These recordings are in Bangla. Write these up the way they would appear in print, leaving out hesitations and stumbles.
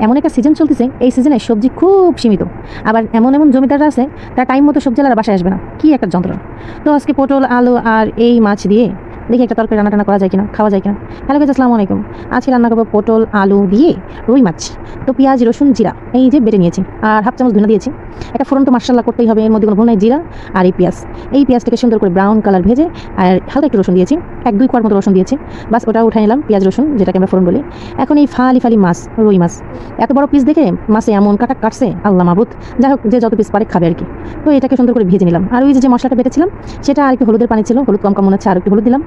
এমন একটা সিজন চলতেছে, এই সিজনে সবজি খুব সীমিত। আবার এমন এমন জমিদাররা আছে, তারা টাইম মতো সবজিওয়ালারা বাসায় আসবে না, কি একটা যন্ত্রণা। তো আজকে পটল, আলু আর এই মাছ দিয়ে দেখি একটা তরকারি রান্না করা যায় কিনা, খাওয়া যায় কিনা। হ্যালো গাইস, আসসালামু আলাইকুম। আজকে রান্না করবো পটল আলু দিয়ে রুই মাছ। তো পেঁয়াজ, রসুন, জিরা এই যে বেটে নিয়েছি, আর হাফ চামচ ধনে দিয়েছি। একটা ফোড়ন তো মাশাআল্লাহ করতেই হবে, এর মধ্যে কোনো ভুল নাই। জিরা আর এই পেঁয়াজ, এই পেঁয়াজটাকে সুন্দর করে ব্রাউন কালার ভেজে, আর হালকা একটু রসুন দিয়েছি, 1-2 কোয়ার মতো রসুন দিয়েছি। বাস ওটা উঠাই নিলাম, পেঁয়াজ রসুন যেটাকে আমরা ফোড়ন বলি। এখন এই ফালি ফালি মাছ, রুই মাছ, এত বড় পিস দেখে মাছে এমন কাটা কাটছে, আল্লাহ মাবুদ। যাই হোক, যে যত পিস পারে খাবে আর কি। তো এটাকে সুন্দর করে ভেজে নিলাম। আর ওই যে মশলাটা বেটেছিলাম, সেটা আর একটু হলুদের পানি ছিল, হলুদ কম কম মনে হচ্ছে, আর একটু হলুদ দিলাম।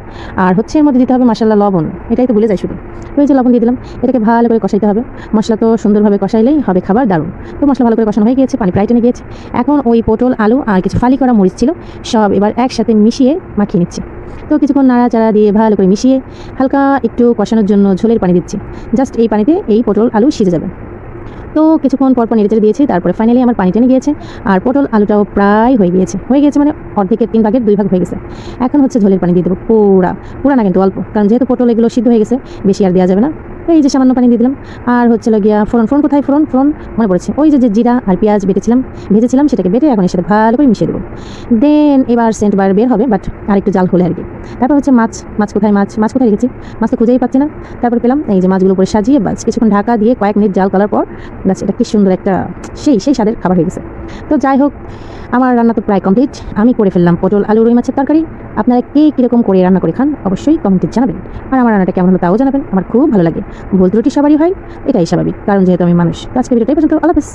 আর হচ্ছে এর মধ্যে দিতে হবে মাশাআল্লাহ লবণ, এটাই তো ভুলে যাই শুধু। ওই যে লবণ দিয়ে দিলাম, এটাকে ভালো করে কষাইতে হবে। মশলা তো সুন্দরভাবে কষাইলেই হবে খাবার দারুণ। তো মশলা ভালো করে কষানো হয়ে গিয়েছে, পানি প্রায় টেনে গিয়েছে। এখন ওই পটল, আলু আর কিছু ফালি করা মরিচ ছিল, সব এবার একসাথে মিশিয়ে মাখিয়ে নিচ্ছি। তো কিছুক্ষণ নাড়াচাড়া দিয়ে ভালো করে মিশিয়ে হালকা একটু কষানোর জন্য ঝোলের পানি দিচ্ছি। জাস্ট এই পানিতে এই পটল আলু সিজে যাবে। তো কিছুক্ষণ পর নেড়েচেড়ে দিয়েছি, তারপরে ফাইনালি আমার পানি টেনে গিয়েছে, আর পটল আলুটাও প্রায় হয়ে গিয়েছে মানে অর্ধেকের 3 ভাগের 2 ভাগ হয়ে গেছে। এখন হচ্ছে ঝোলের পানি দিয়ে দেবো, পুরা না কিন্তু অল্প, কারণ যেহেতু পটল এগুলো সিদ্ধ হয়ে গেছে, বেশি আর দেওয়া যাবে না। তো এই যে সামান্য পানি দিয়ে দিলাম। আর হচ্ছে গিয়া ফোড়ন কোথায়, ফোড়ন মনে পড়েছে, ওই যে জিরা আর পেঁয়াজ ভেজেছিলাম, সেটাকে বেটে এখন এর সাথে ভালো করে মিশিয়ে দেবো। দেন এবার সেন্ট বার বের হবে, বাট আর একটু জাল হলে আর কি। তারপর হচ্ছে মাছ কোথায় রেখেছি, মাছ তো খুঁজেই পাচ্ছি না। তারপর পেলাম এই যে মাছগুলো উপরে সাজিয়ে, বাস কিছুক্ষণ ঢাকা দিয়ে কয়েক মিনিট জাল করার পর বাস এটা কি সুন্দর একটা সেই স্বাদের খাবার হয়ে গেছে। তো যাই হোক, আমার রান্না তো প্রায় কমপ্লিট। আমি করে ফেললাম পটল আলু রুই মাছের তরকারি। আপনারা কে কীরকম করে রান্না করে খান অবশ্যই কমেন্টে জানাবেন। আর আমার রান্নাটা কেমন হলো তাও জানাবেন, আমার খুব ভালো লাগে। ভুল ত্রুটি সবারই হয়, এটাই স্বাভাবিক, কারণ যেহেতু আমি মানুষ। তো আজকে ভিডিওটা এই পর্যন্ত, আল্লাহ হাফেজ।